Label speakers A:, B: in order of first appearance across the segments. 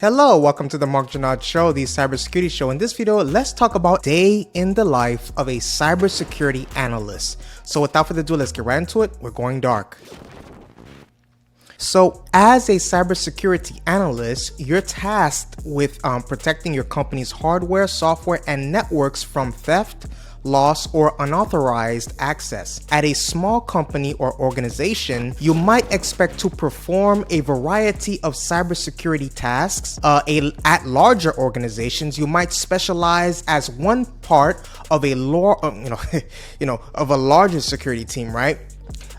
A: Hello, welcome to the Mark Janad Show, the cybersecurity show. In this video, let's talk about day in the life of a cybersecurity analyst. So without further ado, let's get right into it. We're going dark. So as a cybersecurity analyst, you're tasked with protecting your company's hardware, software, and networks from theft, loss, or unauthorized access. At a small company or organization, you might expect to perform a variety of cybersecurity tasks. At larger organizations, you might specialize as one part of a of a larger security team, right?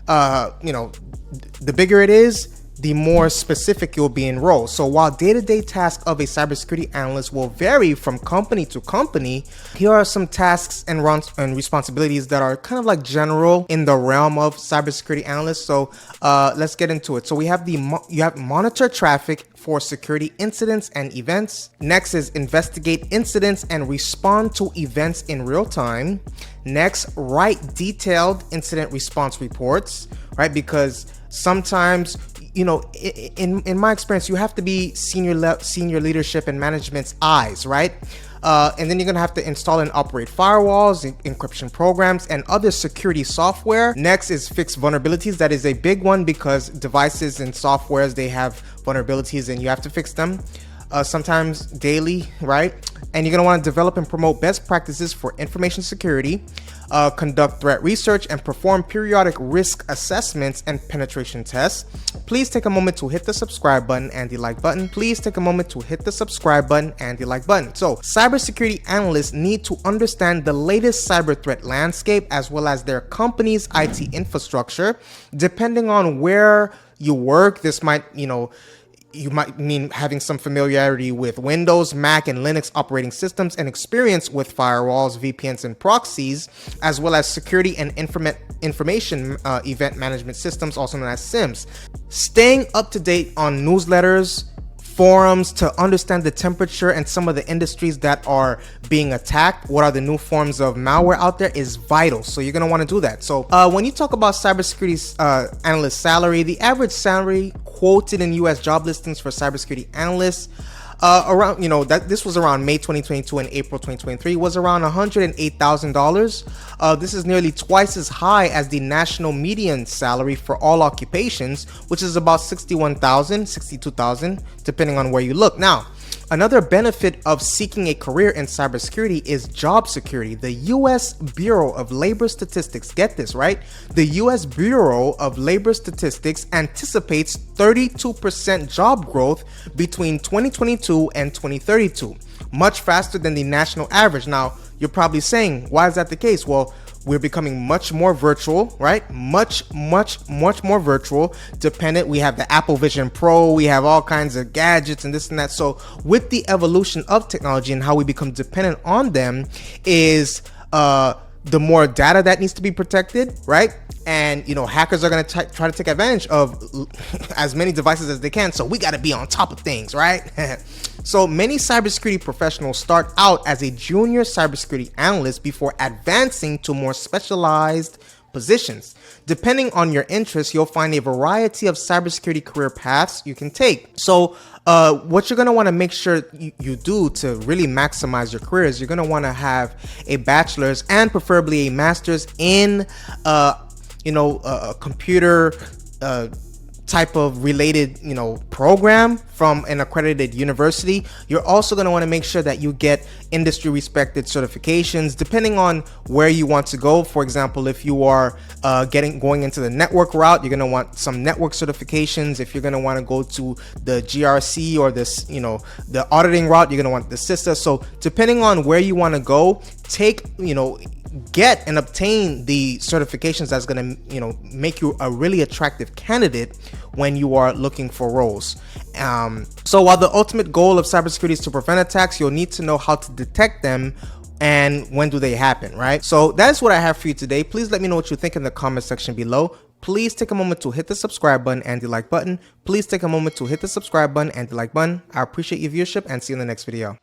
A: The bigger it is, the more specific you'll be in role. So while day-to-day tasks of a cybersecurity analyst will vary from company to company, here are some tasks and responsibilities that are kind of like general in the realm of cybersecurity analysts. So let's get into it. So we have you have monitor traffic for security incidents and events. Next is investigate incidents and respond to events in real time. Next, write detailed incident response reports, right? Because sometimes, in my experience, you have to be senior leadership and management's eyes, right? And then you're gonna have to install and operate firewalls, encryption programs, and other security software. Next is fix vulnerabilities. That is a big one because devices and softwares, they have vulnerabilities and you have to fix them. Sometimes daily, right? And you're gonna wanna develop and promote best practices for information security, conduct threat research, and perform periodic risk assessments and penetration tests. Please take a moment to hit the subscribe button and the like button. Please take a moment to hit the subscribe button and the like button. So, cybersecurity analysts need to understand the latest cyber threat landscape as well as their company's IT infrastructure. Depending on where you work, this might, you might mean having some familiarity with Windows, Mac, and Linux operating systems and experience with firewalls, VPNs, and proxies, as well as security and information event management systems, also known as SIEMs. Staying up to date on newsletters, forums to understand the temperature and some of the industries that are being attacked, what are the new forms of malware out there, is vital. So you're going to want to do that. So when you talk about cybersecurity analyst salary, the average salary quoted in US job listings for cybersecurity analysts this was around May 2022 and April 2023 was around $108,000. This is nearly twice as high as the national median salary for all occupations, which is about $61,000, $62,000, depending on where you look. Now, another benefit of seeking a career in cybersecurity is job security. The U.S. Bureau of Labor Statistics, get this, right? The U.S. Bureau of Labor Statistics anticipates 32% job growth between 2022 and 2032, much faster than the national average. Now, you're probably saying, why is that the case? Well, we're becoming much more virtual, right? Much more virtual dependent. We have the Apple Vision Pro, we have all kinds of gadgets and this and that. So with the evolution of technology and how we become dependent on them is the more data that needs to be protected, right? And hackers are going to try to take advantage of as many devices as they can. So we got to be on top of things, right? So many cybersecurity professionals start out as a junior cybersecurity analyst before advancing to more specialized positions. Depending on your interests, you'll find a variety of cybersecurity career paths you can take. So what you're going to want to make sure you do to really maximize your career is you're going to want to have a bachelor's and preferably a master's in a computer type of related program from an accredited university. You're also going to want to make sure that you get industry respected certifications depending on where you want to go. For example, if you are going into the network route, you're going to want some network certifications. If you're going to want to go to the GRC or this the auditing route, you're going to want the CISA. So depending on where you want to go, get and obtain the certifications that's going to make you a really attractive candidate when you are looking for roles. So while the ultimate goal of cybersecurity is to prevent attacks, you'll need to know how to detect them and when do they happen, right? So that's what I have for you today. Please let me know what you think in the comment section below. Please take a moment to hit the subscribe button and the like button. Please take a moment to hit the subscribe button and the like button. I appreciate your viewership and see you in the next video.